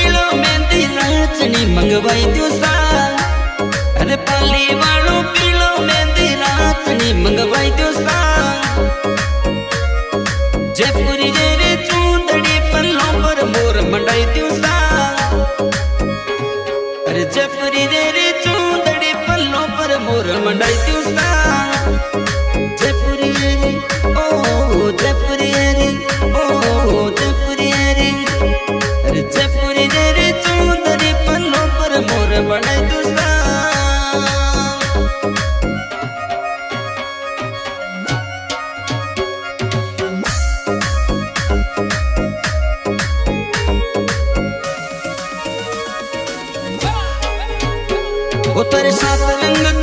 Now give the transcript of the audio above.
पीलो मेहंदी नाचनी मंगवाई दो सांग। अरे पाली वालों पीलो मेहंदी नाचनी मंगवाई दो सांग। जयपुरी रे चूंदड़ी पल्लों पर मोर मंडाई दो सांग। अरे जयपुरी रे चूंदड़ी पल्लों पर मोर मंडाई दो सांग। जयपुरी रे ओ जयपुरी रे ओ जयपुरी रे। अरे जयपुरी रे चूंदड़ी पल्लों पर मोर मंडाई दो सांग। तेरे साथ रंग